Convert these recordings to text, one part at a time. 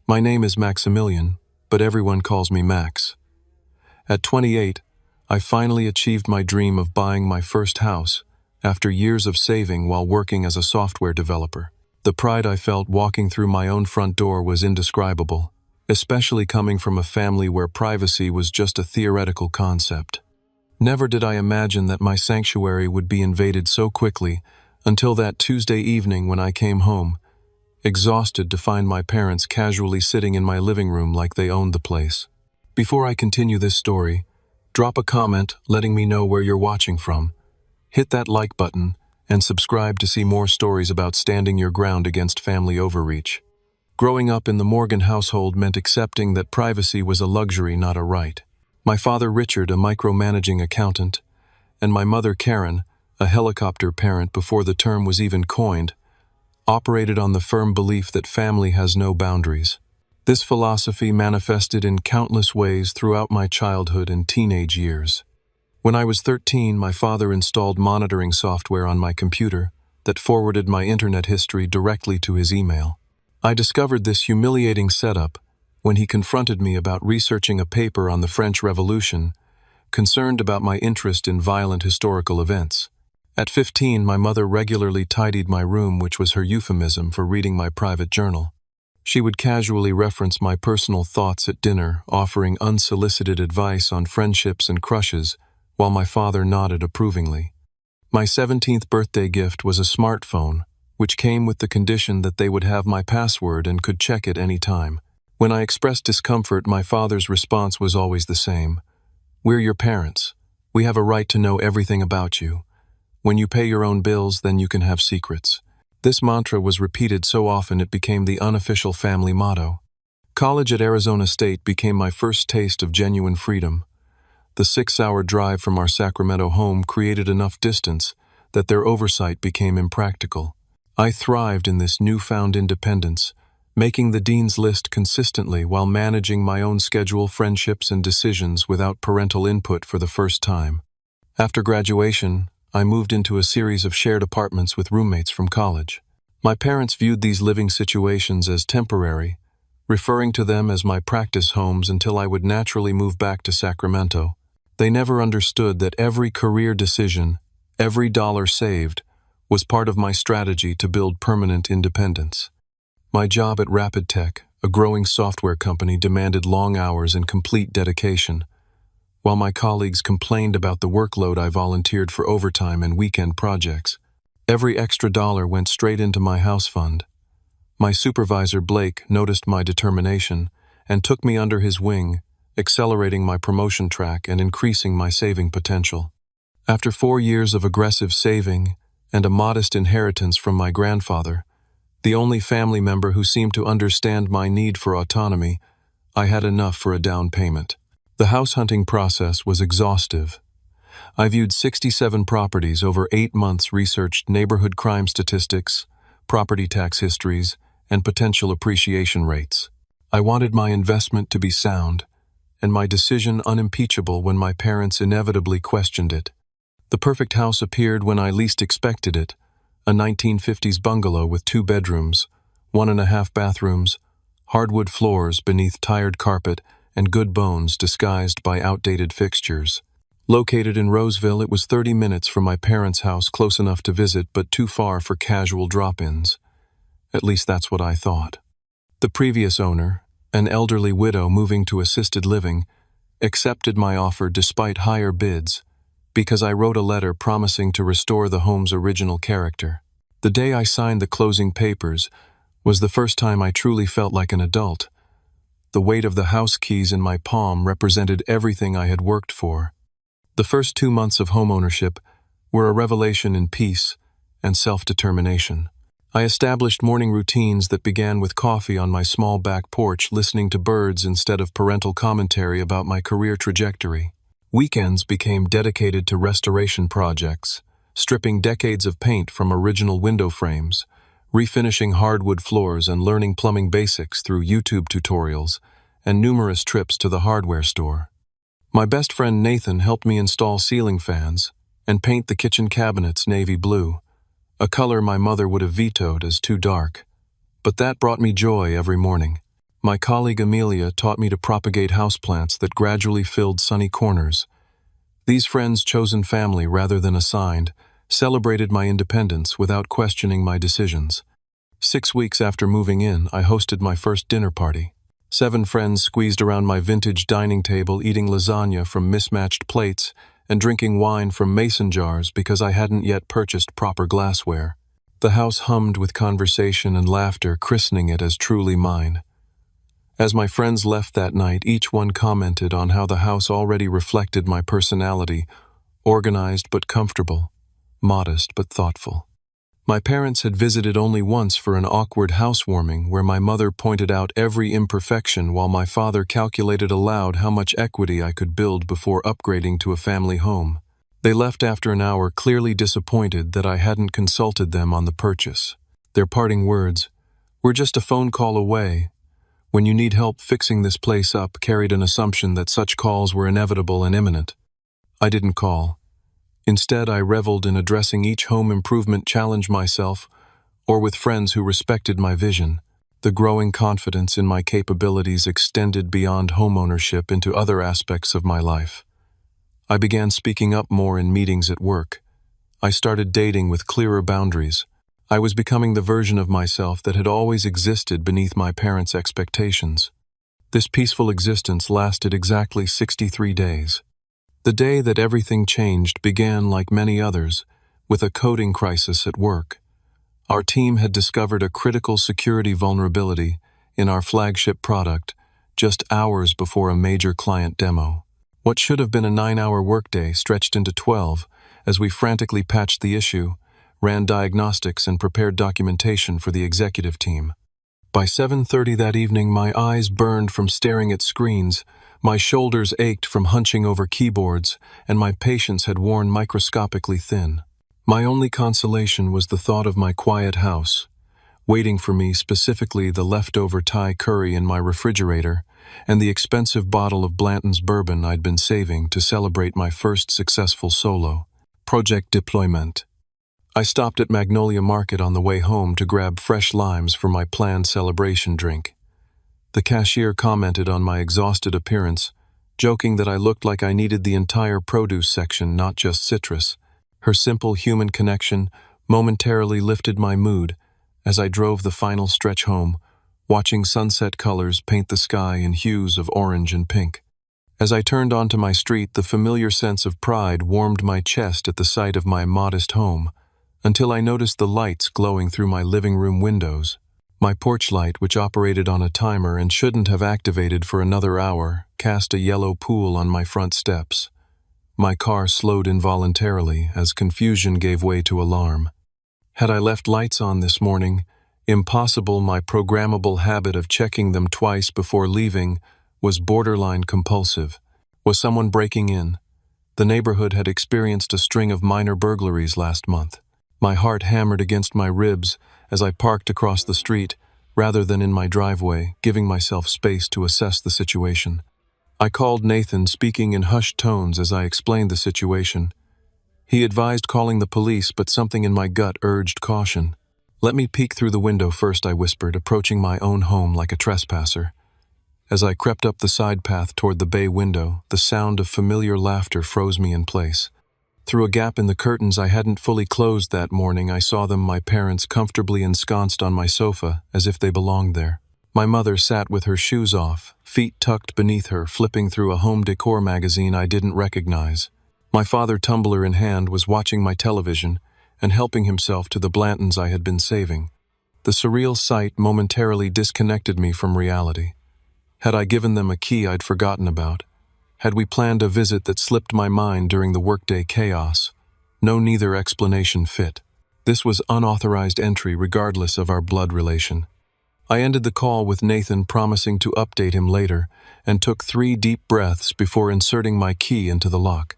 My name is Maximilian, but everyone calls me Max. At 28, I finally achieved my dream of buying my first house after years of saving while working as a software developer. The pride I felt walking through my own front door was indescribable, especially coming from a family where privacy was just a theoretical concept. Never did I imagine that my sanctuary would be invaded so quickly until that Tuesday evening when I came home, exhausted to find my parents casually sitting in my living room like they owned the place. Before I continue this story, drop a comment letting me know where you're watching from. Hit that like button and subscribe to see more stories about standing your ground against family overreach. Growing up in the Morgan household meant accepting that privacy was a luxury, not a right. My father Richard, a micromanaging accountant, and my mother Karen, a helicopter parent before the term was even coined, operated on the firm belief that family has no boundaries. This philosophy manifested in countless ways throughout my childhood and teenage years. When I was 13, my father installed monitoring software on my computer that forwarded my internet history directly to his email. I discovered this humiliating setup when he confronted me about researching a paper on the French Revolution, concerned about my interest in violent historical events. At 15, my mother regularly tidied my room, which was her euphemism for reading my private journal. She would casually reference my personal thoughts at dinner, offering unsolicited advice on friendships and crushes, while my father nodded approvingly. My 17th birthday gift was a smartphone, which came with the condition that they would have my password and could check it any time. When I expressed discomfort, my father's response was always the same. "We're your parents. We have a right to know everything about you. When you pay your own bills, then you can have secrets." This mantra was repeated so often it became the unofficial family motto. College at Arizona State became my first taste of genuine freedom. The 6-hour drive from our Sacramento home created enough distance that their oversight became impractical. I thrived in this newfound independence, making the dean's list consistently while managing my own schedule, friendships, and decisions without parental input for the first time. After graduation, I moved into a series of shared apartments with roommates from college. My parents viewed these living situations as temporary, referring to them as my practice homes until I would naturally move back to Sacramento. They never understood that every career decision, every dollar saved, was part of my strategy to build permanent independence. My job at Rapid Tech, a growing software company, demanded long hours and complete dedication. While my colleagues complained about the workload, I volunteered for overtime and weekend projects. Every extra dollar went straight into my house fund. My supervisor, Blake, noticed my determination and took me under his wing, accelerating my promotion track and increasing my saving potential. After 4 years of aggressive saving and a modest inheritance from my grandfather, the only family member who seemed to understand my need for autonomy, I had enough for a down payment. The house hunting process was exhaustive. I viewed 67 properties over 8 months, researched neighborhood crime statistics, property tax histories, and potential appreciation rates. I wanted my investment to be sound, and my decision unimpeachable when my parents inevitably questioned it. The perfect house appeared when I least expected it, a 1950s bungalow with 2 bedrooms, 1.5 bathrooms, hardwood floors beneath tired carpet, and good bones disguised by outdated fixtures. Located in Roseville, it was 30 minutes from my parents' house, close enough to visit but too far for casual drop-ins. At least that's what I thought. The previous owner, an elderly widow moving to assisted living, accepted my offer despite higher bids because I wrote a letter promising to restore the home's original character. The day I signed the closing papers was the first time I truly felt like an adult. The weight of the house keys in my palm represented everything I had worked for. The first 2 months of homeownership were a revelation in peace and self-determination. I established morning routines that began with coffee on my small back porch, listening to birds instead of parental commentary about my career trajectory. Weekends became dedicated to restoration projects, stripping decades of paint from original window frames, refinishing hardwood floors, and learning plumbing basics through YouTube tutorials and numerous trips to the hardware store. My best friend Nathan helped me install ceiling fans and paint the kitchen cabinets navy blue, a color my mother would have vetoed as too dark. But that brought me joy every morning. My colleague Amelia taught me to propagate houseplants that gradually filled sunny corners. These friends, chosen family rather than assigned, celebrated my independence without questioning my decisions. 6 weeks after moving in, I hosted my first dinner party. 7 friends squeezed around my vintage dining table, eating lasagna from mismatched plates and drinking wine from mason jars because I hadn't yet purchased proper glassware. The house hummed with conversation and laughter, christening it as truly mine. As my friends left that night, each one commented on how the house already reflected my personality, organized but comfortable, modest but thoughtful. My parents had visited only once for an awkward housewarming where my mother pointed out every imperfection while my father calculated aloud how much equity I could build before upgrading to a family home. They left after an hour, clearly disappointed that I hadn't consulted them on the purchase. Their parting words, "We're just a phone call away. When you need help fixing this place up," carried an assumption that such calls were inevitable and imminent. I didn't call. Instead, I reveled in addressing each home improvement challenge myself or with friends who respected my vision. The growing confidence in my capabilities extended beyond homeownership into other aspects of my life. I began speaking up more in meetings at work. I started dating with clearer boundaries. I was becoming the version of myself that had always existed beneath my parents' expectations. This peaceful existence lasted exactly 63 days. The day that everything changed began, like many others, with a coding crisis at work. Our team had discovered a critical security vulnerability in our flagship product just hours before a major client demo. What should have been a 9-hour workday stretched into 12 as we frantically patched the issue, ran diagnostics, and prepared documentation for the executive team. By 7:30 that evening, my eyes burned from staring at screens, my shoulders ached from hunching over keyboards, and my patience had worn microscopically thin. My only consolation was the thought of my quiet house, waiting for me, specifically the leftover Thai curry in my refrigerator and the expensive bottle of Blanton's bourbon I'd been saving to celebrate my first successful solo project deployment. I stopped at Magnolia Market on the way home to grab fresh limes for my planned celebration drink. The cashier commented on my exhausted appearance, joking that I looked like I needed the entire produce section, not just citrus. Her simple human connection momentarily lifted my mood as I drove the final stretch home, watching sunset colors paint the sky in hues of orange and pink. As I turned onto my street, the familiar sense of pride warmed my chest at the sight of my modest home, until I noticed the lights glowing through my living room windows. My porch light, which operated on a timer and shouldn't have activated for another hour, cast a yellow pool on my front steps. My car slowed involuntarily as confusion gave way to alarm. Had I left lights on this morning? Impossible. My programmable habit of checking them twice before leaving was borderline compulsive. Was someone breaking in? The neighborhood had experienced a string of minor burglaries last month. My heart hammered against my ribs as I parked across the street rather than in my driveway, giving myself space to assess the situation. I called Nathan, speaking in hushed tones as I explained the situation. He advised calling the police, but something in my gut urged caution. "Let me peek through the window first," I whispered, approaching my own home like a trespasser. As I crept up the side path toward the bay window, the sound of familiar laughter froze me in place. Through a gap in the curtains I hadn't fully closed that morning, I saw them, my parents, comfortably ensconced on my sofa, as if they belonged there. My mother sat with her shoes off, feet tucked beneath her, flipping through a home decor magazine I didn't recognize. My father, tumbler in hand, was watching my television and helping himself to the Blantons I had been saving. The surreal sight momentarily disconnected me from reality. Had I given them a key I'd forgotten about? Had we planned a visit that slipped my mind during the workday chaos? No, neither explanation fit. This was unauthorized entry regardless of our blood relation. I ended the call with Nathan promising to update him later and took 3 deep breaths before inserting my key into the lock.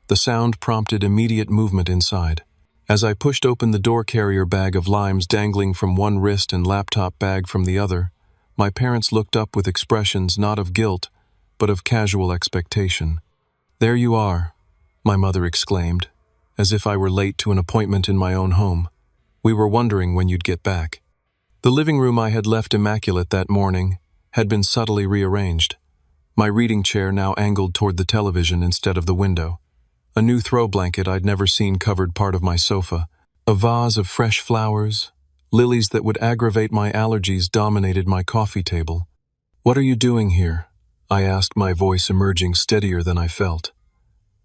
The sound prompted immediate movement inside. As I pushed open the door carrier bag of limes dangling from one wrist and laptop bag from the other, my parents looked up with expressions not of guilt, but of casual expectation. "There you are," my mother exclaimed, as if I were late to an appointment in my own home. "We were wondering when you'd get back." The living room I had left immaculate that morning had been subtly rearranged. My reading chair now angled toward the television instead of the window. A new throw blanket I'd never seen covered part of my sofa. A vase of fresh flowers, lilies that would aggravate my allergies, dominated my coffee table. "What are you doing here?" I asked, my voice emerging steadier than I felt.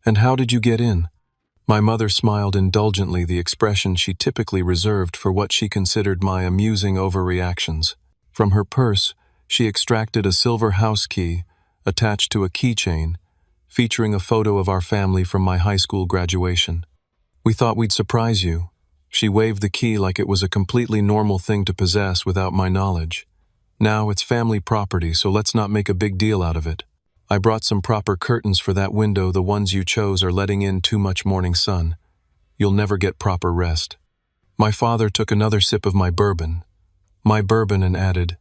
"And how did you get in?" My mother smiled indulgently, the expression she typically reserved for what she considered my amusing overreactions. From her purse, she extracted a silver house key attached to a keychain, featuring a photo of our family from my high school graduation. "We thought we'd surprise you." She waved the key like it was a completely normal thing to possess without my knowledge. "Now it's family property, so let's not make a big deal out of it. I brought some proper curtains for that window. The ones you chose are letting in too much morning sun. You'll never get proper rest." My father took another sip of my bourbon, and added,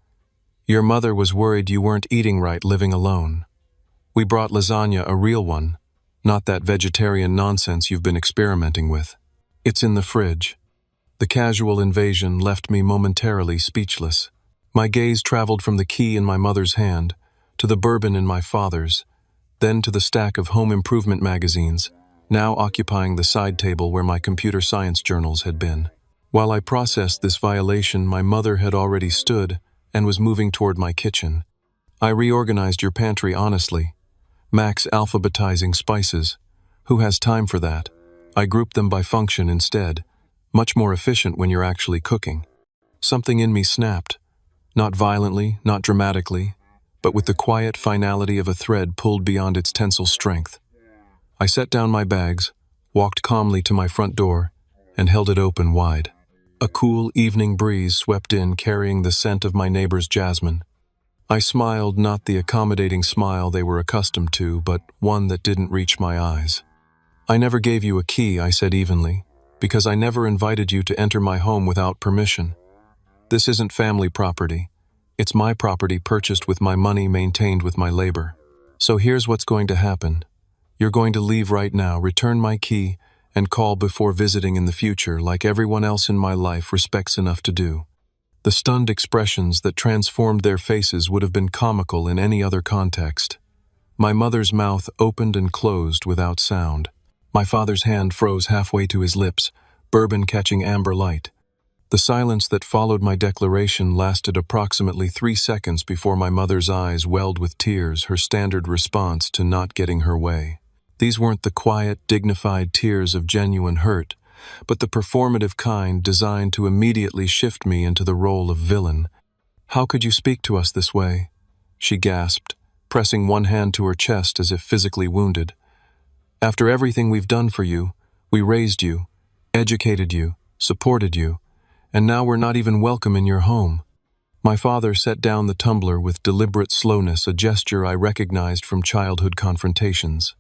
"Your mother was worried you weren't eating right living alone. We brought lasagna, a real one, not that vegetarian nonsense you've been experimenting with. It's in the fridge." The casual invasion left me momentarily speechless. My gaze traveled from the key in my mother's hand to the bourbon in my father's, then to the stack of home improvement magazines, now occupying the side table where my computer science journals had been. While I processed this violation, my mother had already stood and was moving toward my kitchen. "I reorganized your pantry honestly. Max alphabetizing spices. Who has time for that? I grouped them by function instead. Much more efficient when you're actually cooking." Something in me snapped. Not violently, not dramatically, but with the quiet finality of a thread pulled beyond its tensile strength. I set down my bags, walked calmly to my front door, and held it open wide. A cool evening breeze swept in, carrying the scent of my neighbor's jasmine. I smiled, not the accommodating smile they were accustomed to, but one that didn't reach my eyes. "I never gave you a key," I said evenly, "because I never invited you to enter my home without permission. This isn't family property. It's my property, purchased with my money, maintained with my labor. So here's what's going to happen. You're going to leave right now, return my key, and call before visiting in the future, like everyone else in my life respects enough to do." The stunned expressions that transformed their faces would have been comical in any other context. My mother's mouth opened and closed without sound. My father's hand froze halfway to his lips, bourbon catching amber light. The silence that followed my declaration lasted approximately 3 seconds before my mother's eyes welled with tears, her standard response to not getting her way. These weren't the quiet, dignified tears of genuine hurt, but the performative kind designed to immediately shift me into the role of villain. "How could you speak to us this way?" she gasped, pressing one hand to her chest as if physically wounded. "After everything we've done for you, we raised you, educated you, supported you, and now we're not even welcome in your home." My father set down the tumbler with deliberate slowness, a gesture I recognized from childhood confrontations.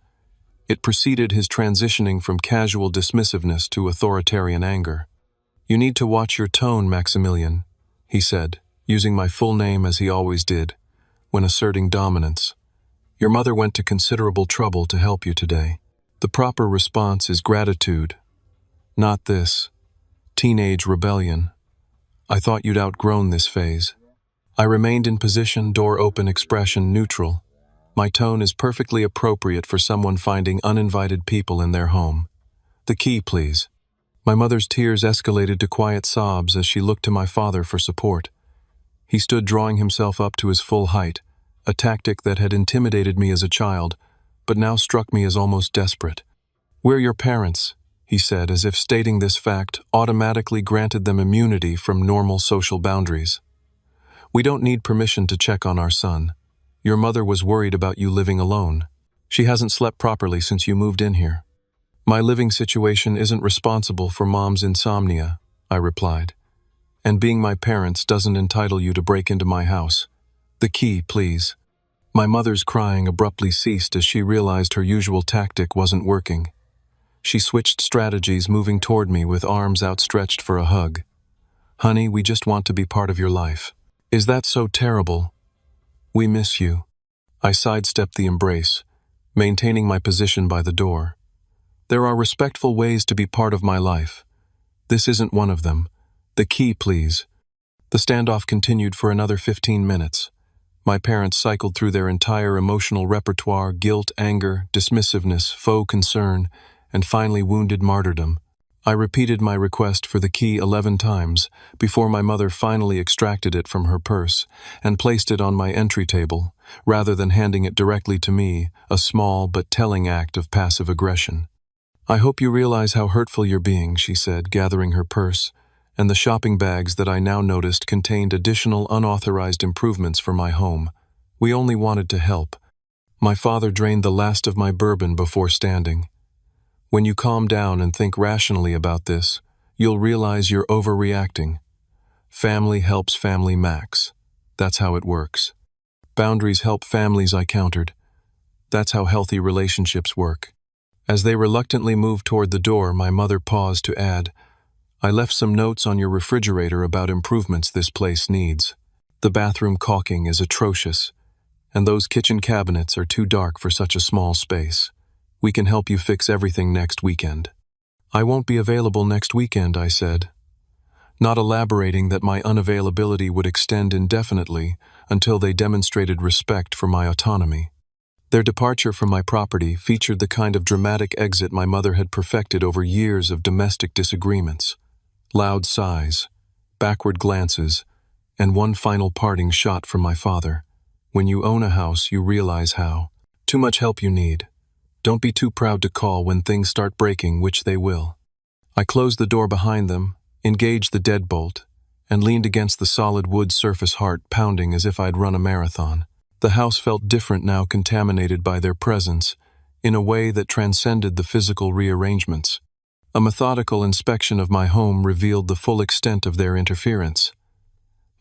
It preceded his transitioning from casual dismissiveness to authoritarian anger. "You need to watch your tone, Maximilian," he said, using my full name as he always did, when asserting dominance. "Your mother went to considerable trouble to help you today. The proper response is gratitude, not this teenage rebellion. I thought you'd outgrown this phase." I remained in position, door open, expression neutral. My tone is perfectly appropriate for someone finding uninvited people in their home. "The key, please." My mother's tears escalated to quiet sobs as she looked to my father for support. He stood drawing himself up to his full height, a tactic that had intimidated me as a child, but now struck me as almost desperate. "We're your parents," he said, as if stating this fact automatically granted them immunity from normal social boundaries. "We don't need permission to check on our son. Your mother was worried about you living alone. She hasn't slept properly since you moved in here." "My living situation isn't responsible for Mom's insomnia," I replied. "And being my parents doesn't entitle you to break into my house. The key, please." My mother's crying abruptly ceased as she realized her usual tactic wasn't working. She switched strategies, moving toward me with arms outstretched for a hug. "Honey, we just want to be part of your life." "Is that so terrible? We miss you." I sidestepped the embrace, maintaining my position by the door. "There are respectful ways to be part of my life. This isn't one of them. The key, please." The standoff continued for another 15 minutes. My parents cycled through their entire emotional repertoire: guilt, anger, dismissiveness, faux concern, and finally wounded martyrdom. I repeated my request for the key 11 times before my mother finally extracted it from her purse and placed it on my entry table, rather than handing it directly to me, a small but telling act of passive aggression. "I hope you realize how hurtful you're being," she said, gathering her purse, and the shopping bags that I now noticed contained additional unauthorized improvements for my home. "We only wanted to help." My father drained the last of my bourbon before standing. "When you calm down and think rationally about this, you'll realize you're overreacting. Family helps family, Max. That's how it works. Boundaries help families," I countered. "That's how healthy relationships work." As they reluctantly moved toward the door, my mother paused to add, "I left some notes on your refrigerator about improvements this place needs. The bathroom caulking is atrocious, and those kitchen cabinets are too dark for such a small space. We can help you fix everything next weekend." "I won't be available next weekend," I said, not elaborating that my unavailability would extend indefinitely until they demonstrated respect for my autonomy. Their departure from my property featured the kind of dramatic exit my mother had perfected over years of domestic disagreements. Loud sighs, backward glances, and one final parting shot from my father. "When you own a house, you realize how too much help you need. Don't be too proud to call when things start breaking, which they will." I closed the door behind them, engaged the deadbolt, and leaned against the solid wood surface, heart pounding as if I'd run a marathon. The house felt different now, contaminated by their presence, in a way that transcended the physical rearrangements. A methodical inspection of my home revealed the full extent of their interference.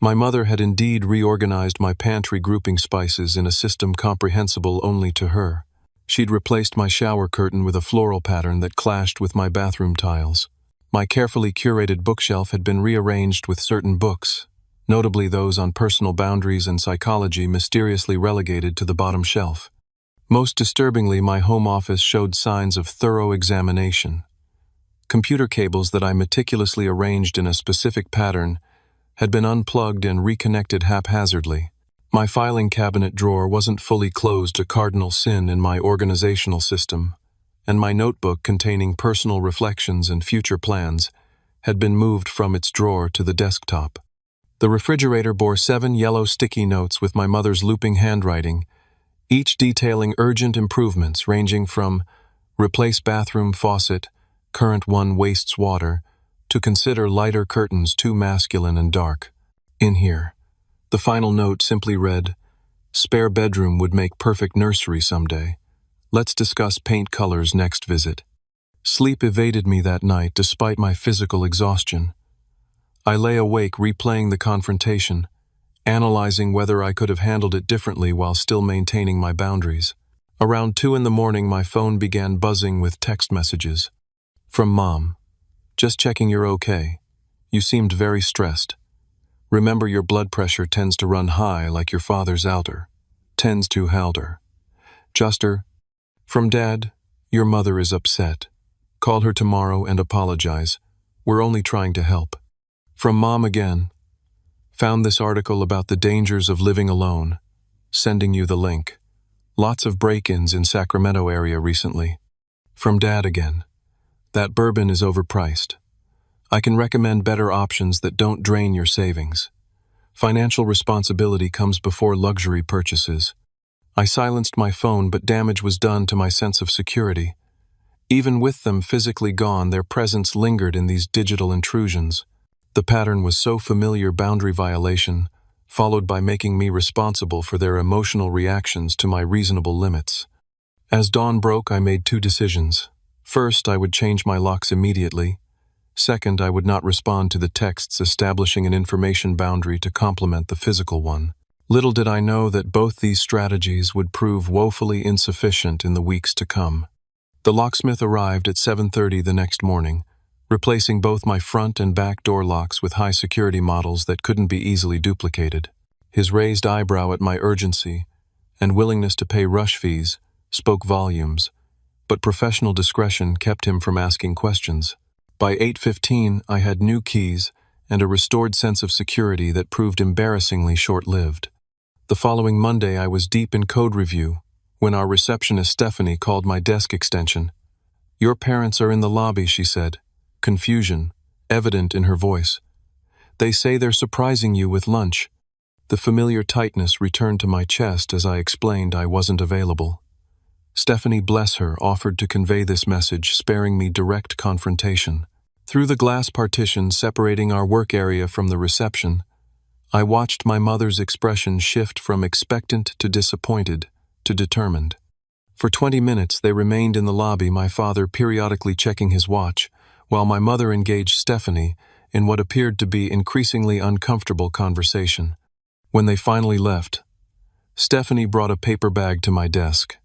My mother had indeed reorganized my pantry, grouping spices in a system comprehensible only to her. She'd replaced my shower curtain with a floral pattern that clashed with my bathroom tiles. My carefully curated bookshelf had been rearranged with certain books, notably those on personal boundaries and psychology, mysteriously relegated to the bottom shelf. Most disturbingly, my home office showed signs of thorough examination. Computer cables that I meticulously arranged in a specific pattern had been unplugged and reconnected haphazardly. My filing cabinet drawer wasn't fully closed, a cardinal sin in my organizational system, and my notebook containing personal reflections and future plans had been moved from its drawer to the desktop. The refrigerator bore 7 yellow sticky notes with my mother's looping handwriting, each detailing urgent improvements ranging from "replace bathroom faucet, current one wastes water," to "consider lighter curtains, too masculine and dark." In here, the final note simply read, "Spare bedroom would make perfect nursery someday. Let's discuss paint colors next visit." Sleep evaded me that night despite my physical exhaustion. I lay awake replaying the confrontation, analyzing whether I could have handled it differently while still maintaining my boundaries. Around 2 in the morning, my phone began buzzing with text messages. From Mom. "Just checking you're okay. You seemed very stressed. Remember, your blood pressure tends to run high like your father's outer. Tends to halder. Juster." From Dad. "Your mother is upset. Call her tomorrow and apologize. We're only trying to help." From Mom again. "Found this article about the dangers of living alone. Sending you the link. Lots of break-ins in Sacramento area recently." From Dad again. "That bourbon is overpriced. I can recommend better options that don't drain your savings. Financial responsibility comes before luxury purchases." I silenced my phone, but damage was done to my sense of security. Even with them physically gone, their presence lingered in these digital intrusions. The pattern was so familiar: boundary violation, followed by making me responsible for their emotional reactions to my reasonable limits. As dawn broke, I made 2 decisions. First, I would change my locks immediately. Second, I would not respond to the texts establishing an information boundary to complement the physical one. Little did I know that both these strategies would prove woefully insufficient in the weeks to come. The locksmith arrived at 7:30 the next morning, replacing both my front and back door locks with high security models that couldn't be easily duplicated. His raised eyebrow at my urgency and willingness to pay rush fees spoke volumes, but professional discretion kept him from asking questions. By 8:15, I had new keys and a restored sense of security that proved embarrassingly short-lived. The following Monday, I was deep in code review when our receptionist Stephanie called my desk extension. "Your parents are in the lobby," she said, confusion evident in her voice. "They say they're surprising you with lunch." The familiar tightness returned to my chest as I explained I wasn't available. Stephanie, bless her, offered to convey this message, sparing me direct confrontation. Through the glass partition separating our work area from the reception, I watched my mother's expression shift from expectant to disappointed to determined. For 20 minutes they remained in the lobby, my father periodically checking his watch, while my mother engaged Stephanie in what appeared to be increasingly uncomfortable conversation. When they finally left, Stephanie brought a paper bag to my desk.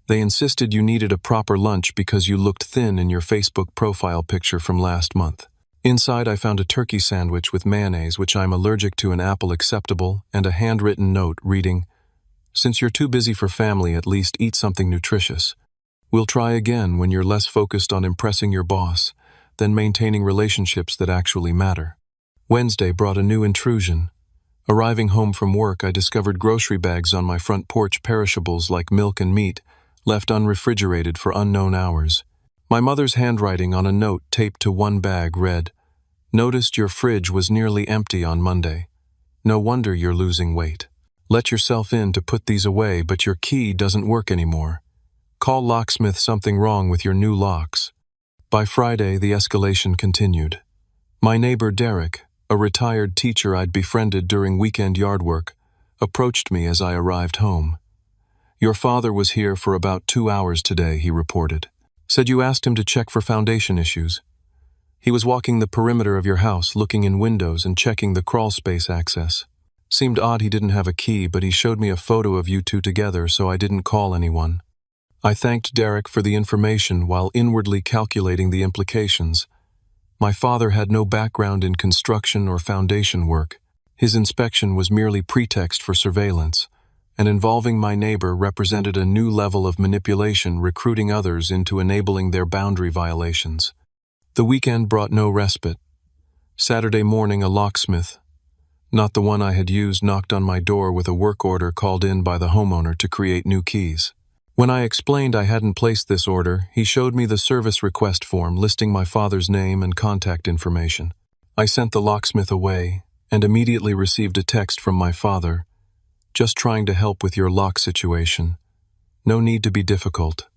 "They insisted you needed a proper lunch because you looked thin in your Facebook profile picture from last month." Inside I found a turkey sandwich with mayonnaise, which I'm allergic to, an apple acceptable, and a handwritten note reading, "Since you're too busy for family, at least eat something nutritious. We'll try again when you're less focused on impressing your boss than maintaining relationships that actually matter." Wednesday brought a new intrusion. Arriving home from work, I discovered grocery bags on my front porch, perishables like milk and meat, left unrefrigerated for unknown hours. My mother's handwriting on a note taped to one bag read, "Noticed your fridge was nearly empty on Monday. No wonder you're losing weight. Let yourself in to put these away, but your key doesn't work anymore. Call locksmith, something wrong with your new locks." By Friday, the escalation continued. My neighbor Derek, a retired teacher I'd befriended during weekend yard work, approached me as I arrived home. "Your father was here for about 2 hours today," he reported. "Said you asked him to check for foundation issues. He was walking the perimeter of your house, looking in windows and checking the crawl space access. Seemed odd he didn't have a key, but he showed me a photo of you two together, so I didn't call anyone." I thanked Derek for the information while inwardly calculating the implications. My father had no background in construction or foundation work. His inspection was merely pretext for surveillance, and involving my neighbor represented a new level of manipulation, recruiting others into enabling their boundary violations. The weekend brought no respite. Saturday morning, a locksmith, not the one I had used, knocked on my door with a work order called in by the homeowner to create new keys. When I explained I hadn't placed this order, he showed me the service request form listing my father's name and contact information. I sent the locksmith away and immediately received a text from my father, "Just trying to help with your lock situation. No need to be difficult."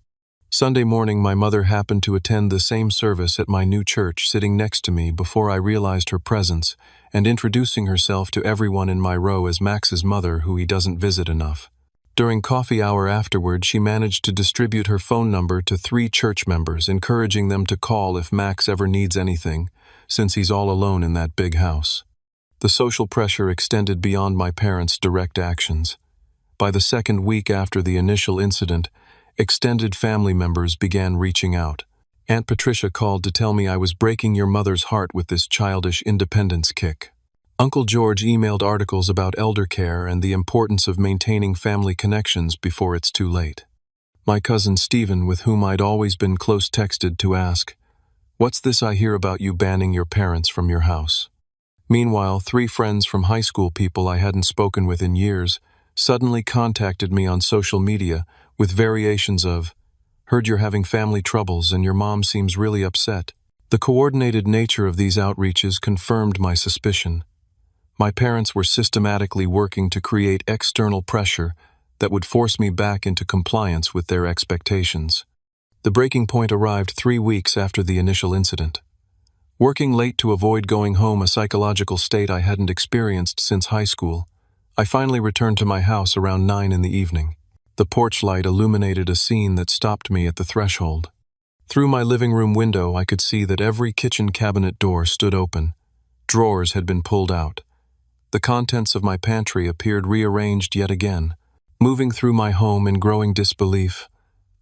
Sunday morning, my mother happened to attend the same service at my new church, sitting next to me before I realized her presence and introducing herself to everyone in my row as Max's mother, who he doesn't visit enough. During coffee hour afterward, she managed to distribute her phone number to 3 church members, encouraging them to call if Max ever needs anything, since he's all alone in that big house. The social pressure extended beyond my parents' direct actions. By the second week after the initial incident, extended family members began reaching out. Aunt Patricia called to tell me I was breaking your mother's heart with this childish independence kick. Uncle George emailed articles about elder care and the importance of maintaining family connections before it's too late. My cousin Stephen, with whom I'd always been close, texted to ask, "What's this I hear about you banning your parents from your house?" Meanwhile, 3 friends from high school, people I hadn't spoken with in years, suddenly contacted me on social media with variations of, "Heard you're having family troubles and your mom seems really upset." The coordinated nature of these outreaches confirmed my suspicion. My parents were systematically working to create external pressure that would force me back into compliance with their expectations. The breaking point arrived 3 weeks after the initial incident. Working late to avoid going home, a psychological state I hadn't experienced since high school, I finally returned to my house around 9 in the evening. The porch light illuminated a scene that stopped me at the threshold. Through my living room window, I could see that every kitchen cabinet door stood open. Drawers had been pulled out. The contents of my pantry appeared rearranged yet again. Moving through my home in growing disbelief,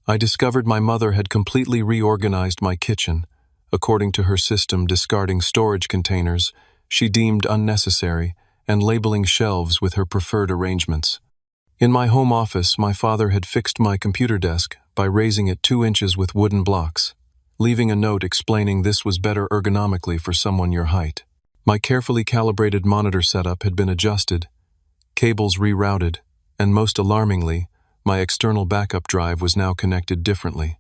I discovered my mother had completely reorganized my kitchen, according to her system, discarding storage containers she deemed unnecessary and labeling shelves with her preferred arrangements. In my home office, my father had fixed my computer desk by raising it 2 inches with wooden blocks, leaving a note explaining this was better ergonomically for someone your height. My carefully calibrated monitor setup had been adjusted, cables rerouted, and most alarmingly, my external backup drive was now connected differently.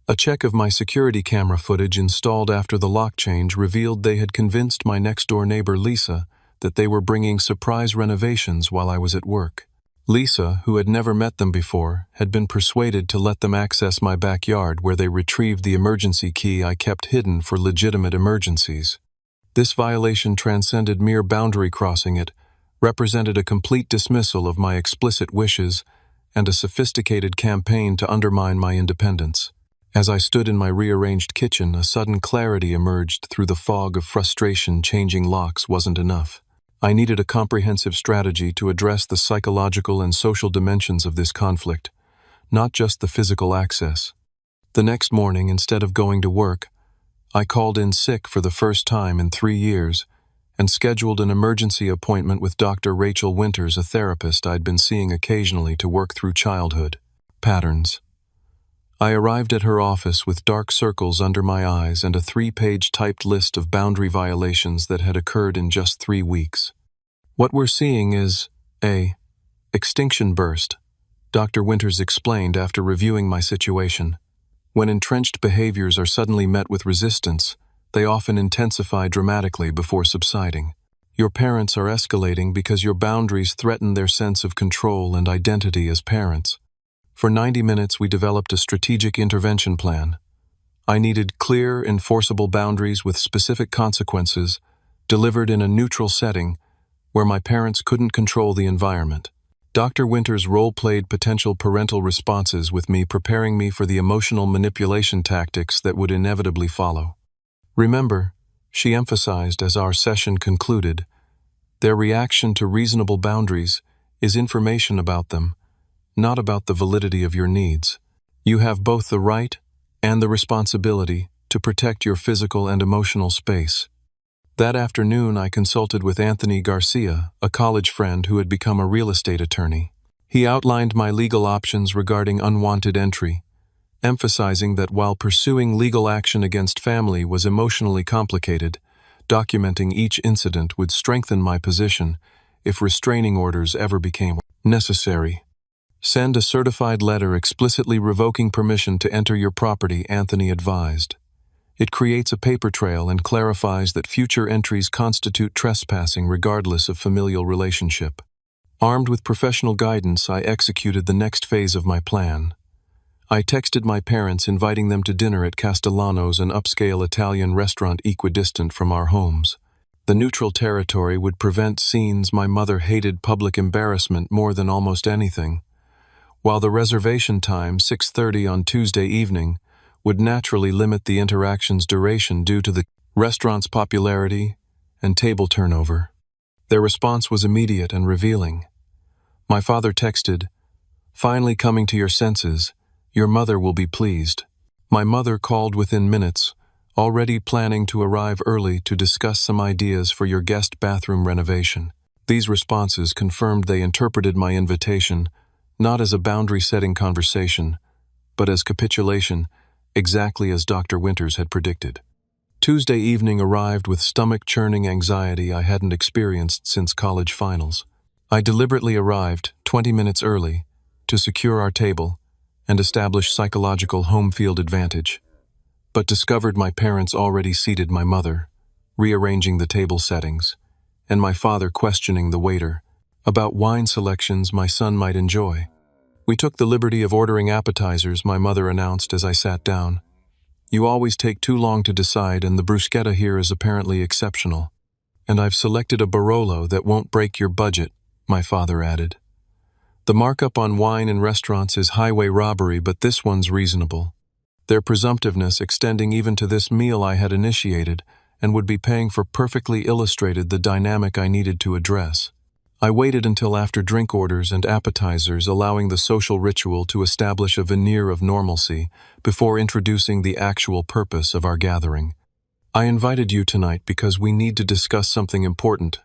A check of my security camera footage installed after the lock change revealed they had convinced my next-door neighbor Lisa that they were bringing surprise renovations while I was at work. Lisa, who had never met them before, had been persuaded to let them access my backyard where they retrieved the emergency key I kept hidden for legitimate emergencies. This violation transcended mere boundary crossing. It represented a complete dismissal of my explicit wishes and a sophisticated campaign to undermine my independence. As I stood in my rearranged kitchen, a sudden clarity emerged through the fog of frustration. Changing locks wasn't enough. I needed a comprehensive strategy to address the psychological and social dimensions of this conflict, not just the physical access. The next morning, instead of going to work, I called in sick for the first time in 3 years and scheduled an emergency appointment with Dr. Rachel Winters, a therapist I'd been seeing occasionally to work through childhood patterns. I arrived at her office with dark circles under my eyes and a 3-page typed list of boundary violations that had occurred in just 3 weeks. "What we're seeing is a extinction burst," Dr. Winters explained after reviewing my situation. "When entrenched behaviors are suddenly met with resistance, they often intensify dramatically before subsiding. Your parents are escalating because your boundaries threaten their sense of control and identity as parents. For 90 minutes, we developed a strategic intervention plan. I needed clear, enforceable boundaries with specific consequences, delivered in a neutral setting where my parents couldn't control the environment. Dr. Winters role-played potential parental responses with me, preparing me for the emotional manipulation tactics that would inevitably follow. Remember, she emphasized as our session concluded, their reaction to reasonable boundaries is information about them, not about the validity of your needs. You have both the right and the responsibility to protect your physical and emotional space. That afternoon, I consulted with Anthony Garcia, a college friend who had become a real estate attorney. He outlined my legal options regarding unwanted entry, emphasizing that while pursuing legal action against family was emotionally complicated, documenting each incident would strengthen my position if restraining orders ever became necessary. "Send a certified letter explicitly revoking permission to enter your property," Anthony advised. "It creates a paper trail and clarifies that future entries constitute trespassing regardless of familial relationship." Armed with professional guidance, I executed the next phase of my plan. I texted my parents inviting them to dinner at Castellano's, an upscale Italian restaurant equidistant from our homes. The neutral territory would prevent scenes. My mother hated public embarrassment more than almost anything, while the reservation time, 6:30 on Tuesday evening, would naturally limit the interaction's duration due to the restaurant's popularity and table turnover. Their response was immediate and revealing. My father texted, "Finally coming to your senses. Your mother will be pleased." My mother called within minutes, already planning to arrive early to discuss some ideas for your guest bathroom renovation. These responses confirmed they interpreted my invitation not as a boundary-setting conversation, but as capitulation, exactly as Dr. Winters had predicted. Tuesday evening arrived with stomach-churning anxiety I hadn't experienced since college finals. I deliberately arrived 20 minutes early to secure our table and establish psychological home field advantage, but discovered my parents already seated, my mother rearranging the table settings, and my father questioning the waiter about wine selections my son might enjoy. "We took the liberty of ordering appetizers," my mother announced as I sat down. "You always take too long to decide, and the bruschetta here is apparently exceptional. And I've selected a Barolo that won't break your budget," my father added. "The markup on wine in restaurants is highway robbery, but this one's reasonable." Their presumptiveness extending even to this meal I had initiated and would be paying for perfectly illustrated the dynamic I needed to address. I waited until after drink orders and appetizers, allowing the social ritual to establish a veneer of normalcy before introducing the actual purpose of our gathering. "I invited you tonight because we need to discuss something important."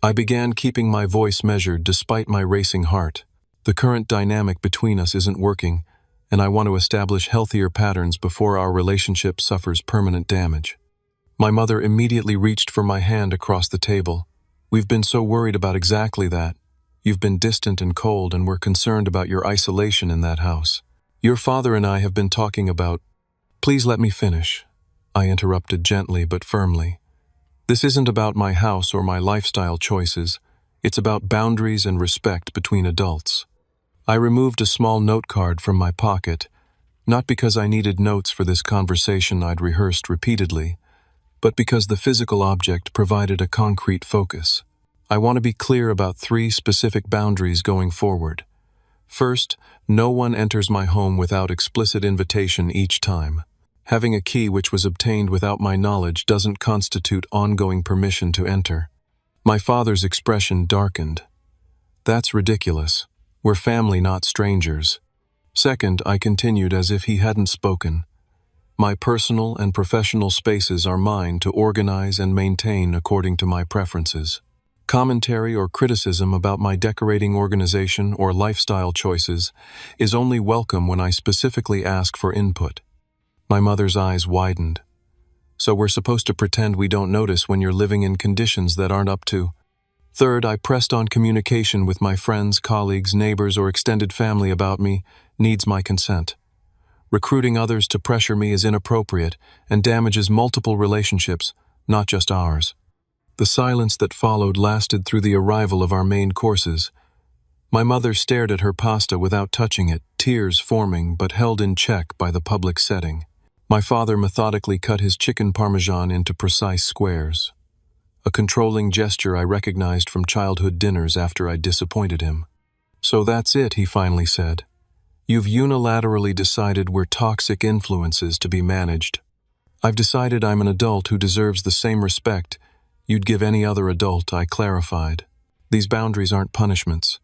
I began, keeping my voice measured despite my racing heart. "The current dynamic between us isn't working, and I want to establish healthier patterns before our relationship suffers permanent damage." My mother immediately reached for my hand across the table. "We've been so worried about exactly that. You've been distant and cold, and we're concerned about your isolation in that house. Your father and I have been talking about—" "Please let me finish," I interrupted gently but firmly. "This isn't about my house or my lifestyle choices. It's about boundaries and respect between adults." I removed a small note card from my pocket, not because I needed notes for this conversation I'd rehearsed repeatedly, but because the physical object provided a concrete focus. I want to be clear about 3 specific boundaries going forward. First, no one enters my home without explicit invitation each time. Having a key which was obtained without my knowledge doesn't constitute ongoing permission to enter. My father's expression darkened. "That's ridiculous. We're family, not strangers." Second, I continued as if he hadn't spoken. "My personal and professional spaces are mine to organize and maintain according to my preferences. Commentary or criticism about my decorating organization or lifestyle choices is only welcome when I specifically ask for input." My mother's eyes widened. "So we're supposed to pretend we don't notice when you're living in conditions that aren't up to—" Third, I pressed on communication with my friends, colleagues, neighbors, or extended family about me needs my consent. Recruiting others to pressure me is inappropriate and damages multiple relationships, not just ours. The silence that followed lasted through the arrival of our main courses. My mother stared at her pasta without touching it, tears forming but held in check by the public setting. My father methodically cut his chicken parmesan into precise squares, a controlling gesture I recognized from childhood dinners after I disappointed him. "So that's it," he finally said. "You've unilaterally decided we're toxic influences to be managed. I've decided I'm an adult who deserves the same respect you'd give any other adult," I clarified. "These boundaries aren't punishments.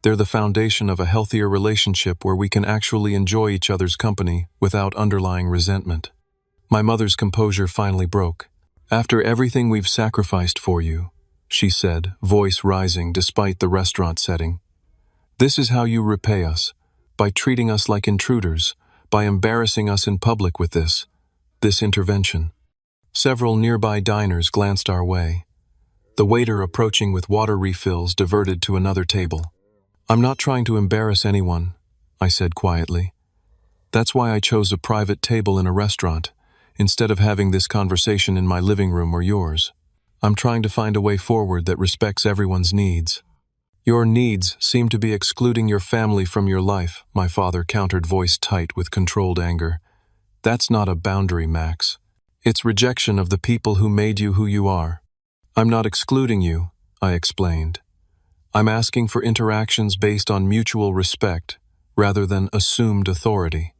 They're the foundation of a healthier relationship where we can actually enjoy each other's company without underlying resentment." My mother's composure finally broke. "After everything we've sacrificed for you," she said, voice rising despite the restaurant setting, "this is how you repay us, by treating us like intruders, by embarrassing us in public with this intervention." Several nearby diners glanced our way. The waiter approaching with water refills diverted to another table. "I'm not trying to embarrass anyone," I said quietly. "That's why I chose a private table in a restaurant, instead of having this conversation in my living room or yours. I'm trying to find a way forward that respects everyone's needs." "Your needs seem to be excluding your family from your life," my father countered, voice tight with controlled anger. "That's not a boundary, Max. It's rejection of the people who made you who you are." "I'm not excluding you," I explained. "I'm asking for interactions based on mutual respect, rather than assumed authority.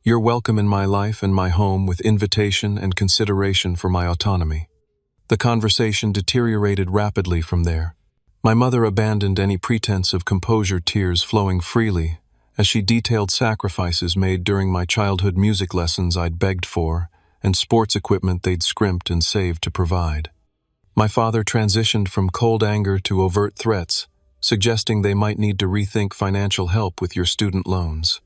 You're welcome in my life and my home with invitation and consideration for my autonomy." The conversation deteriorated rapidly from there. My mother abandoned any pretense of composure, tears flowing freely, as she detailed sacrifices made during my childhood music lessons I'd begged for, and sports equipment they'd scrimped and saved to provide. My father transitioned from cold anger to overt threats, suggesting they might need to rethink financial help with your student loans.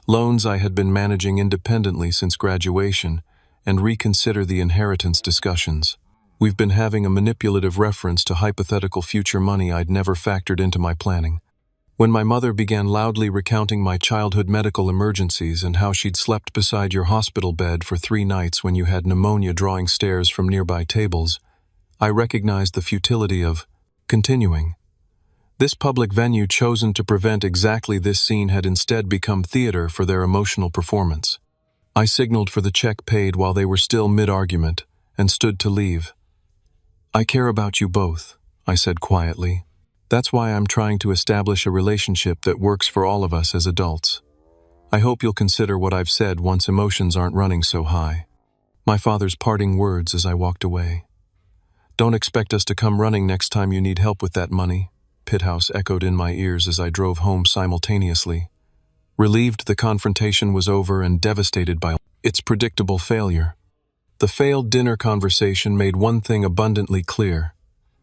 Loans I had been managing independently since graduation, and reconsider the inheritance discussions. We've been having a manipulative reference to hypothetical future money I'd never factored into my planning. When my mother began loudly recounting my childhood medical emergencies and how she'd slept beside your hospital bed for 3 nights when you had pneumonia drawing stares from nearby tables, I recognized the futility of continuing. This public venue chosen to prevent exactly this scene had instead become theater for their emotional performance. I signaled for the check paid while they were still mid-argument and stood to leave. "I care about you both," I said quietly. "That's why I'm trying to establish a relationship that works for all of us as adults. I hope you'll consider what I've said once emotions aren't running so high." My father's parting words as I walked away. "Don't expect us to come running next time you need help with that money," Pithouse echoed in my ears as I drove home simultaneously. Relieved the confrontation was over and devastated by its predictable failure. The failed dinner conversation made one thing abundantly clear: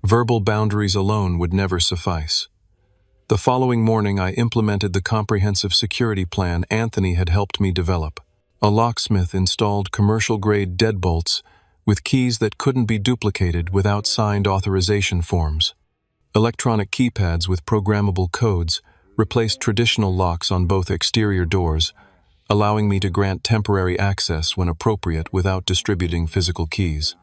verbal boundaries alone would never suffice. The following morning I implemented the comprehensive security plan Anthony had helped me develop. A locksmith installed commercial-grade deadbolts with keys that couldn't be duplicated without signed authorization forms. Electronic keypads with programmable codes replaced traditional locks on both exterior doors, allowing me to grant temporary access when appropriate without distributing physical keys.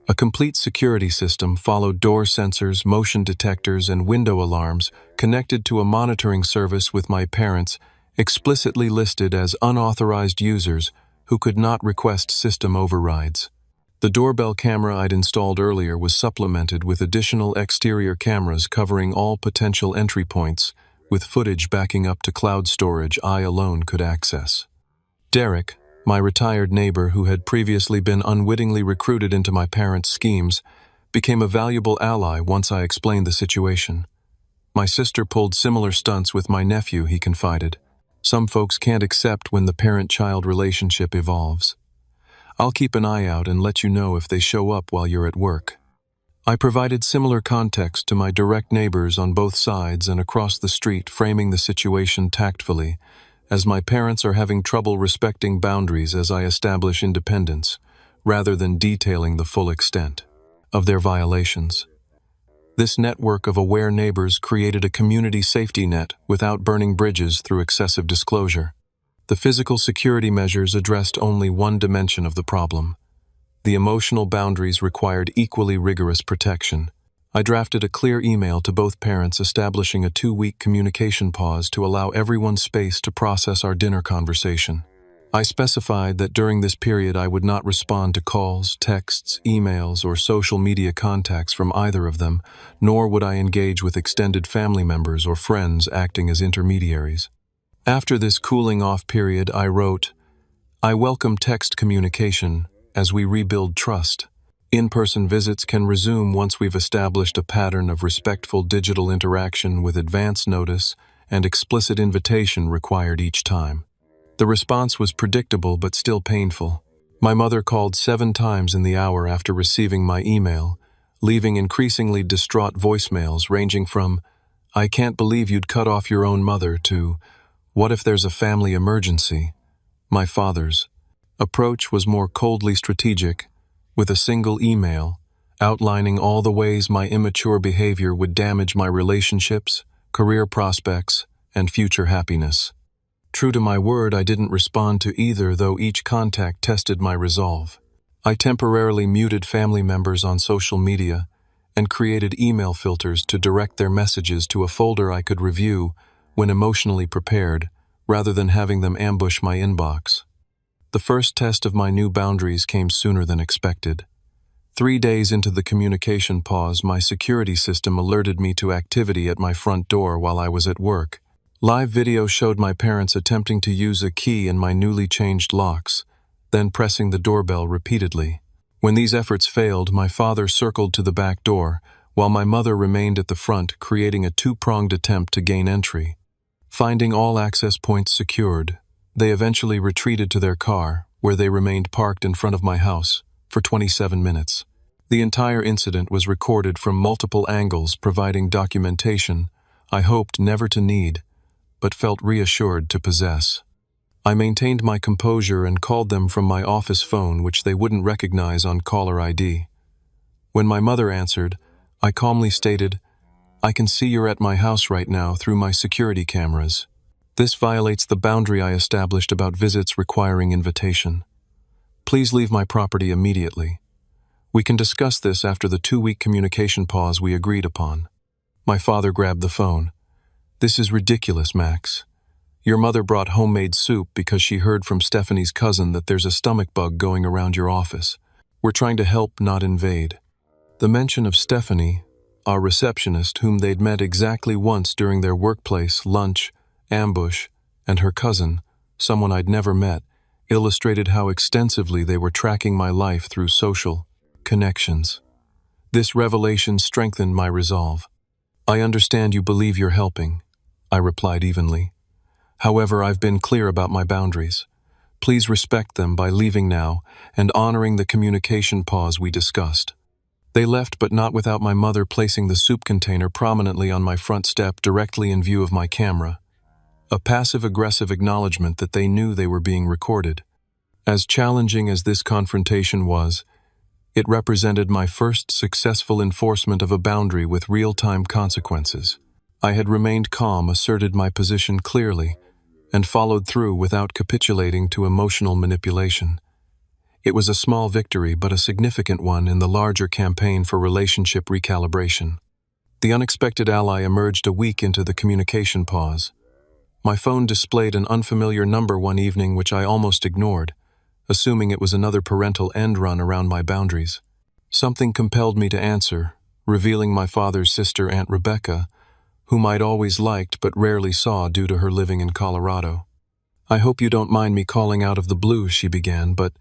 A complete security system followed door sensors, motion detectors, and window alarms connected to a monitoring service with my parents explicitly listed as unauthorized users who could not request system overrides. The doorbell camera I'd installed earlier was supplemented with additional exterior cameras covering all potential entry points, with footage backing up to cloud storage I alone could access. Derek, my retired neighbor who had previously been unwittingly recruited into my parents' schemes, became a valuable ally once I explained the situation. My sister pulled similar stunts with my nephew, he confided. Some folks can't accept when the parent-child relationship evolves. I'll keep an eye out and let you know if they show up while you're at work. I provided similar context to my direct neighbors on both sides and across the street, framing the situation tactfully, as my parents are having trouble respecting boundaries as I establish independence, rather than detailing the full extent of their violations. This network of aware neighbors created a community safety net without burning bridges through excessive disclosure. The physical security measures addressed only one dimension of the problem. The emotional boundaries required equally rigorous protection. I drafted a clear email to both parents establishing a 2-week communication pause to allow everyone space to process our dinner conversation. I specified that during this period I would not respond to calls, texts, emails, or social media contacts from either of them, nor would I engage with extended family members or friends acting as intermediaries. After this cooling-off period, I wrote, "I welcome text communication as we rebuild trust. In-person visits can resume once we've established a pattern of respectful digital interaction with advance notice and explicit invitation required each time." The response was predictable but still painful. My mother called 7 times in the hour after receiving my email, leaving increasingly distraught voicemails ranging from, "I can't believe you'd cut off your own mother," to, "What if there's a family emergency?" My father's approach was more coldly strategic, with a single email outlining all the ways my immature behavior would damage my relationships, career prospects, and future happiness. True to my word, I didn't respond to either, though each contact tested my resolve. I temporarily muted family members on social media and created email filters to direct their messages to a folder I could review when emotionally prepared, rather than having them ambush my inbox. The first test of my new boundaries came sooner than expected. 3 days into the communication pause, my security system alerted me to activity at my front door while I was at work. Live video showed my parents attempting to use a key in my newly changed locks, then pressing the doorbell repeatedly. When these efforts failed, my father circled to the back door, while my mother remained at the front, creating a 2-pronged attempt to gain entry. Finding all access points secured, they eventually retreated to their car, where they remained parked in front of my house for 27 minutes. The entire incident was recorded from multiple angles, providing documentation I hoped never to need, but felt reassured to possess. I maintained my composure and called them from my office phone, which they wouldn't recognize on caller ID. When my mother answered, I calmly stated, "I can see you're at my house right now through my security cameras. This violates the boundary I established about visits requiring invitation. Please leave my property immediately. We can discuss this after the 2-week communication pause we agreed upon." My father grabbed the phone. "This is ridiculous, Max. Your mother brought homemade soup because she heard from Stephanie's cousin that there's a stomach bug going around your office. We're trying to help, not invade." The mention of Stephanie, our receptionist whom they'd met exactly once during their workplace lunch, ambush, and her cousin, someone I'd never met, illustrated how extensively they were tracking my life through social connections. This revelation strengthened my resolve. "I understand you believe you're helping," I replied evenly. "However, I've been clear about my boundaries. Please respect them by leaving now and honoring the communication pause we discussed." They left, but not without my mother placing the soup container prominently on my front step directly in view of my camera. A passive-aggressive acknowledgement that they knew they were being recorded. As challenging as this confrontation was, It represented my first successful enforcement of a boundary with real-time consequences. I had remained calm, asserted my position clearly, and followed through without capitulating to emotional manipulation. It was a small victory, but a significant one in the larger campaign for relationship recalibration. The unexpected ally emerged a week into the communication pause. My phone displayed an unfamiliar number one evening which I almost ignored, assuming it was another parental end run around my boundaries. Something compelled me to answer, revealing my father's sister, Aunt Rebecca, whom I'd always liked but rarely saw due to her living in Colorado. "I hope you don't mind me calling out of the blue," she began, "but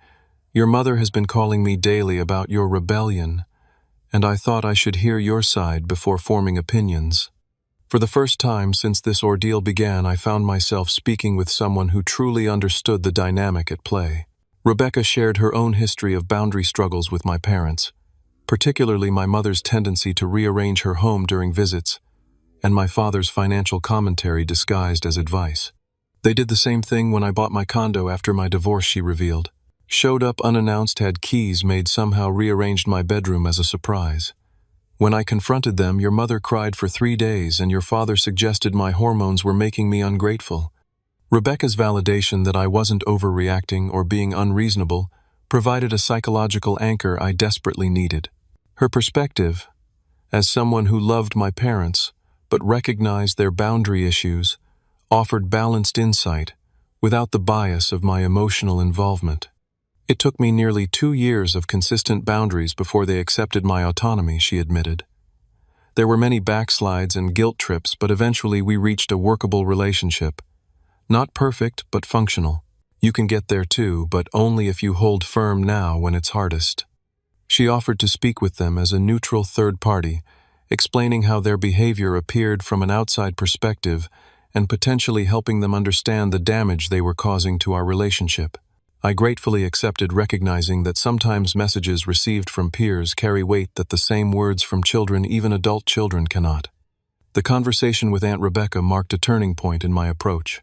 your mother has been calling me daily about your rebellion, and I thought I should hear your side before forming opinions." For the first time since this ordeal began, I found myself speaking with someone who truly understood the dynamic at play. Rebecca shared her own history of boundary struggles with my parents, particularly my mother's tendency to rearrange her home during visits, and my father's financial commentary disguised as advice. "They did the same thing when I bought my condo after my divorce," she revealed. "Showed up unannounced, had keys made, somehow rearranged my bedroom as a surprise. When I confronted them, your mother cried for 3 days, and your father suggested my hormones were making me ungrateful." Rebecca's validation that I wasn't overreacting or being unreasonable provided a psychological anchor I desperately needed. Her perspective, as someone who loved my parents but recognized their boundary issues, offered balanced insight without the bias of my emotional involvement. "It took me nearly 2 years of consistent boundaries before they accepted my autonomy," she admitted. "There were many backslides and guilt trips, but eventually we reached a workable relationship. Not perfect, but functional. You can get there too, but only if you hold firm now when it's hardest." She offered to speak with them as a neutral third party, explaining how their behavior appeared from an outside perspective and potentially helping them understand the damage they were causing to our relationship. I gratefully accepted, recognizing that sometimes messages received from peers carry weight that the same words from children, even adult children, cannot. The conversation with Aunt Rebecca marked a turning point in my approach.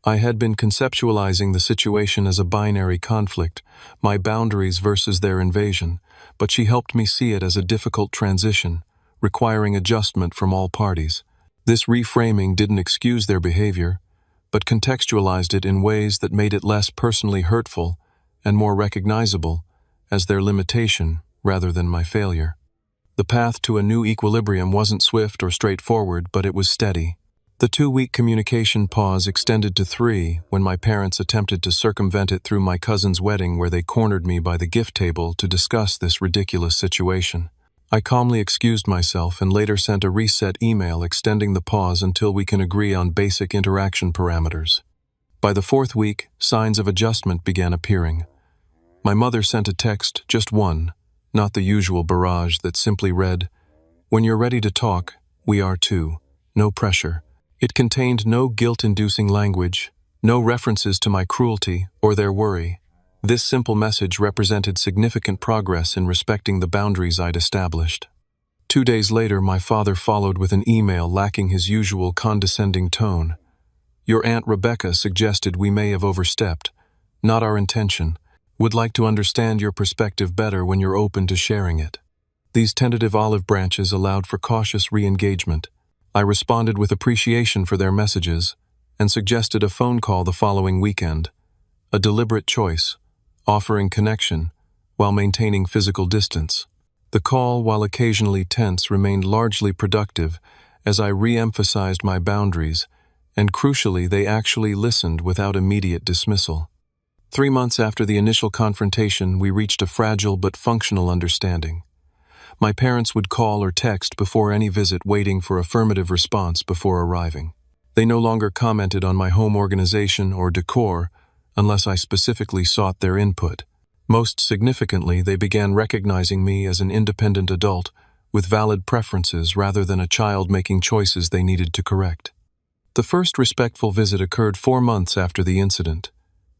I had been conceptualizing the situation as a binary conflict, my boundaries versus their invasion, but she helped me see it as a difficult transition, requiring adjustment from all parties. This reframing didn't excuse their behavior, but contextualized it in ways that made it less personally hurtful and more recognizable as their limitation rather than my failure. The path to a new equilibrium wasn't swift or straightforward, but it was steady. The 2-week communication pause extended to 3 when my parents attempted to circumvent it through my cousin's wedding, where they cornered me by the gift table to discuss this ridiculous situation. I calmly excused myself and later sent a reset email extending the pause until we can agree on basic interaction parameters. By the 4th week, signs of adjustment began appearing. My mother sent a text, just one, not the usual barrage that simply read, "When you're ready to talk, we are too. No pressure." It contained no guilt-inducing language, no references to my cruelty or their worry. This simple message represented significant progress in respecting the boundaries I'd established. 2 days later, my father followed with an email lacking his usual condescending tone. "Your Aunt Rebecca suggested we may have overstepped. Not our intention. Would like to understand your perspective better when you're open to sharing it." These tentative olive branches allowed for cautious re-engagement. I responded with appreciation for their messages and suggested a phone call the following weekend. A deliberate choice, offering connection while maintaining physical distance. The call, while occasionally tense, remained largely productive as I re-emphasized my boundaries, and crucially, they actually listened without immediate dismissal. 3 months after the initial confrontation, we reached a fragile but functional understanding. My parents would call or text before any visit, waiting for affirmative response before arriving. They no longer commented on my home organization or decor unless I specifically sought their input. Most significantly, they began recognizing me as an independent adult with valid preferences rather than a child making choices they needed to correct. The first respectful visit occurred 4 months after the incident.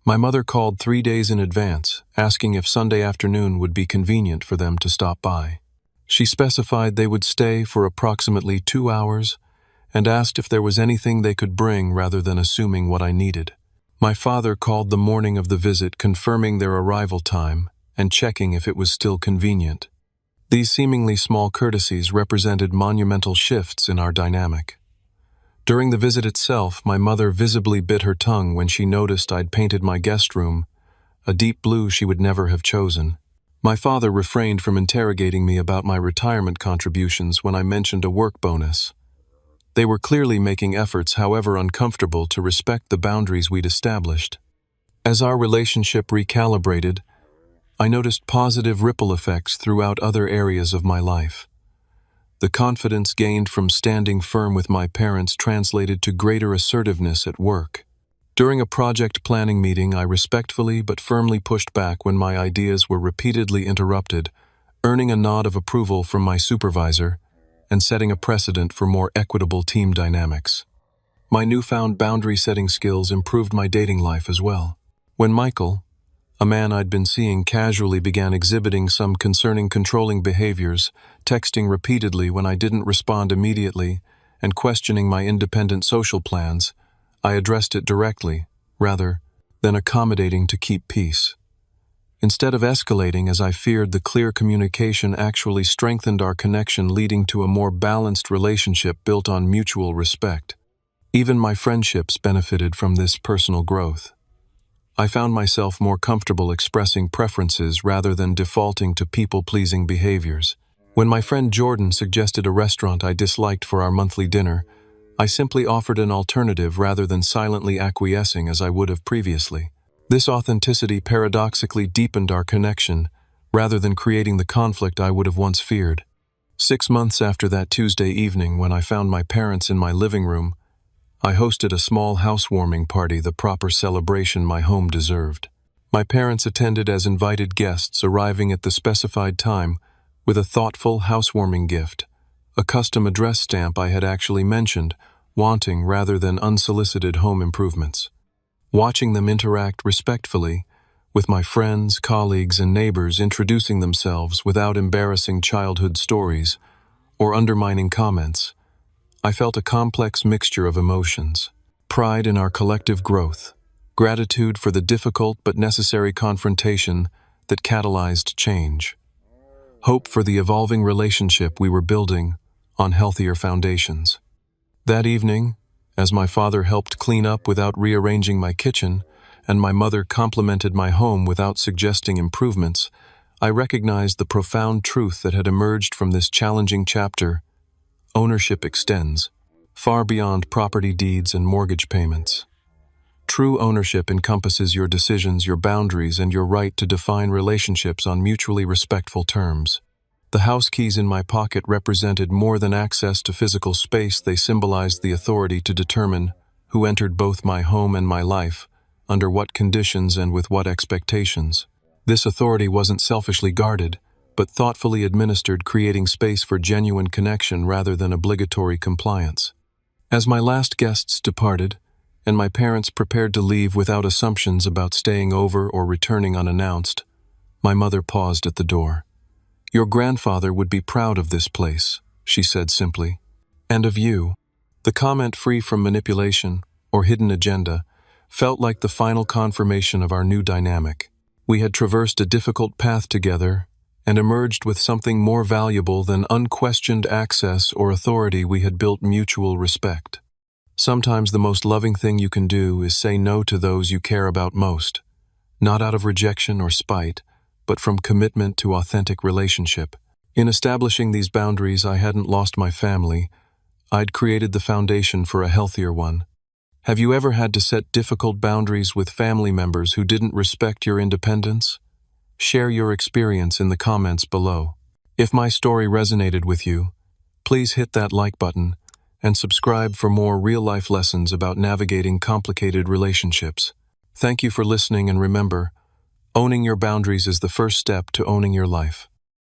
My mother called 3 days in advance, asking if Sunday afternoon would be convenient for them to stop by. She specified they would stay for approximately 2 hours and asked if there was anything they could bring rather than assuming what I needed. My father called the morning of the visit, confirming their arrival time and checking if it was still convenient. These seemingly small courtesies represented monumental shifts in our dynamic. During the visit itself, my mother visibly bit her tongue when she noticed I'd painted my guest room, a deep blue she would never have chosen. My father refrained from interrogating me about my retirement contributions when I mentioned a work bonus. They were clearly making efforts, however uncomfortable, to respect the boundaries we'd established. As our relationship recalibrated, I noticed positive ripple effects throughout other areas of my life. The confidence gained from standing firm with my parents translated to greater assertiveness at work. During a project planning meeting, I respectfully but firmly pushed back when my ideas were repeatedly interrupted, earning a nod of approval from my supervisor and setting a precedent for more equitable team dynamics. My newfound boundary-setting skills improved my dating life as well. When Michael, a man I'd been seeing casually, began exhibiting some concerning controlling behaviors, texting repeatedly when I didn't respond immediately, and questioning my independent social plans, I addressed it directly, rather than accommodating to keep peace. Instead of escalating as I feared, the clear communication actually strengthened our connection, leading to a more balanced relationship built on mutual respect. Even my friendships benefited from this personal growth. I found myself more comfortable expressing preferences rather than defaulting to people-pleasing behaviors. When my friend Jordan suggested a restaurant I disliked for our monthly dinner, I simply offered an alternative rather than silently acquiescing as I would have previously. This authenticity paradoxically deepened our connection, rather than creating the conflict I would have once feared. 6 months after that Tuesday evening when I found my parents in my living room, I hosted a small housewarming party, the proper celebration my home deserved. My parents attended as invited guests, arriving at the specified time with a thoughtful housewarming gift, a custom address stamp I had actually mentioned, wanting rather than unsolicited home improvements. Watching them interact respectfully with my friends, colleagues, and neighbors, introducing themselves without embarrassing childhood stories or undermining comments, I felt a complex mixture of emotions: pride in our collective growth, gratitude for the difficult but necessary confrontation that catalyzed change, hope for the evolving relationship we were building on healthier foundations. That evening, as my father helped clean up without rearranging my kitchen, and my mother complimented my home without suggesting improvements, I recognized the profound truth that had emerged from this challenging chapter: ownership extends far beyond property deeds and mortgage payments. True ownership encompasses your decisions, your boundaries, and your right to define relationships on mutually respectful terms. The house keys in my pocket represented more than access to physical space. They symbolized the authority to determine who entered both my home and my life, under what conditions and with what expectations. This authority wasn't selfishly guarded, but thoughtfully administered, creating space for genuine connection rather than obligatory compliance. As my last guests departed, and my parents prepared to leave without assumptions about staying over or returning unannounced, my mother paused at the door. "Your grandfather would be proud of this place," she said simply. "And of you." The comment, free from manipulation or hidden agenda, felt like the final confirmation of our new dynamic. We had traversed a difficult path together and emerged with something more valuable than unquestioned access or authority. We had built mutual respect. Sometimes the most loving thing you can do is say no to those you care about most, not out of rejection or spite, but from commitment to authentic relationship. In establishing these boundaries, I hadn't lost my family. I'd created the foundation for a healthier one. Have you ever had to set difficult boundaries with family members who didn't respect your independence? Share your experience in the comments below. If my story resonated with you, please hit that like button and subscribe for more real-life lessons about navigating complicated relationships. Thank you for listening, and remember, owning your boundaries is the first step to owning your life.